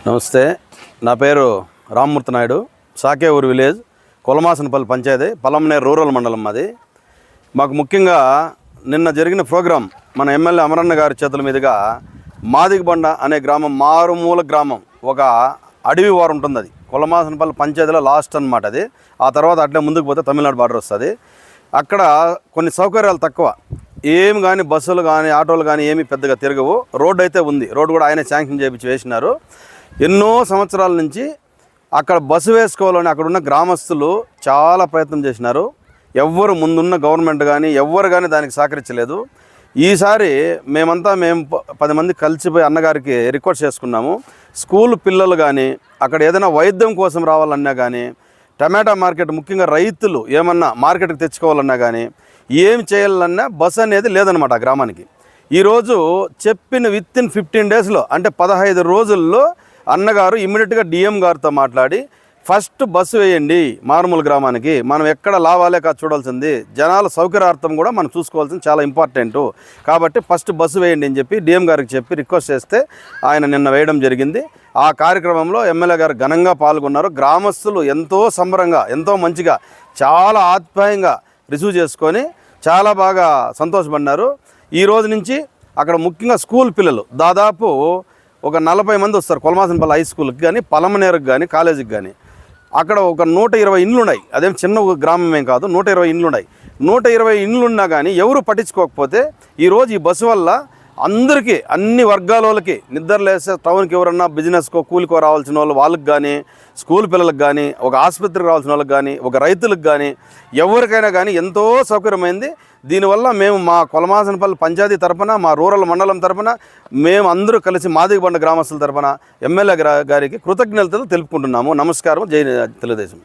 నమస్తే, నా పేరు రామ్మూర్తి నాయుడు. సాకేఊరు విలేజ్, కొలమాసనపల్లి పంచాయతీ, పలమనేరు రూరల్ మండలం. మాది. మాకు ముఖ్యంగా నిన్న జరిగిన ప్రోగ్రాం మన ఎమ్మెల్యే అమరన్న గారి చేతుల మీదుగా మాదిగబండ అనే గ్రామం, మారుమూల గ్రామం, ఒక అడవి వారు ఉంటుంది. అది కొలమాసనపల్లి పంచాయతీలో లాస్ట్ అనమాట. అది ఆ తర్వాత అట్లే ముందుకు పోతే తమిళనాడు బార్డర్ వస్తుంది. అక్కడ కొన్ని సౌకర్యాలు తక్కువ, ఏమి కానీ బస్సులు కానీ ఆటోలు కానీ ఏమీ పెద్దగా తిరగవు. రోడ్డు అయితే ఉంది, రోడ్డు కూడా ఆయనే శాంక్షన్ చేయించి వేసినారు. ఎన్నో సంవత్సరాల నుంచి అక్కడ బస్సు వేసుకోవాలని అక్కడున్న గ్రామస్తులు చాలా ప్రయత్నం చేసినారు. ఎవ్వరు ముందున్న గవర్నమెంట్ కానీ ఎవ్వరు కానీ దానికి సహకరించలేదు. ఈసారి మేము 10 మంది కలిసిపోయి అన్నగారికి రిక్వెస్ట్ చేసుకున్నాము. స్కూల్ పిల్లలు కానీ అక్కడ ఏదైనా వైద్యం కోసం రావాలన్నా కానీ, టమాటా మార్కెట్ ముఖ్యంగా రైతులు ఏమన్నా మార్కెట్కి తెచ్చుకోవాలన్నా కానీ, ఏం చేయాలన్నా బస్సు అనేది లేదనమాట ఆ గ్రామానికి. ఈరోజు చెప్పిన వితిన్ 15 డేస్లో, అంటే 15 రోజుల్లో అన్నగారు ఇమ్మీడియట్గా డిఎం గారితో మాట్లాడి ఫస్ట్ బస్సు వేయండి మారుమూల గ్రామానికి, మనం ఎక్కడ లాభాలే కాదు చూడాల్సింది, జనాల సౌకర్యార్థం కూడా మనం చూసుకోవాల్సింది చాలా ఇంపార్టెంటు, కాబట్టి ఫస్ట్ బస్సు వేయండి అని చెప్పి డిఎం గారికి చెప్పి రిక్వెస్ట్ చేస్తే ఆయన నిన్న వేయడం జరిగింది. ఆ కార్యక్రమంలో ఎమ్మెల్యే గారు ఘనంగా పాల్గొన్నారు. గ్రామస్తులు ఎంతో సంబరంగా, ఎంతో మంచిగా, చాలా ఆప్యాయంగా రిసీవ్ చేసుకొని చాలా బాగా సంతోషపడినారు. ఈ రోజు నుంచి అక్కడ ముఖ్యంగా స్కూల్ పిల్లలు దాదాపు ఒక 40 మంది వస్తారు. కొలమాసనపల్లి హై స్కూల్కి కానీ, పలమనేరుకి కానీ, కాలేజీకి కానీ. అక్కడ ఒక 120 ఇండ్లు ఉన్నాయి. అదేం చిన్న గ్రామమేం కాదు, 120 ఇండ్లు ఉన్నాయి. 120 ఇండ్లు ఉన్నా కానీ ఎవరు పట్టించుకోకపోతే ఈరోజు ఈ బస్సు వల్ల అందరికీ, అన్ని వర్గాల వాళ్ళకి, నిద్రలేసే టౌన్కి ఎవరన్నా బిజినెస్కో కూలికో రావాల్సిన వాళ్ళకి కానీ, స్కూల్ పిల్లలకు కానీ, ఒక ఆసుపత్రికి రావాల్సిన వాళ్ళకి కానీ, ఒక రైతులకు కానీ, ఎవరికైనా కానీ ఎంతో సౌకర్యమైంది. దీనివల్ల మేము మా కొలమాసనపల్లి పంచాయతీ తరపున, మా రూరల్ మండలం తరపున, మేము అందరూ కలిసి మాదిగబండ గ్రామస్తుల తరపున ఎమ్మెల్యే గారికి కృతజ్ఞతలు తెలుపుకుంటున్నాము. నమస్కారం. జై తెలుగుదేశం.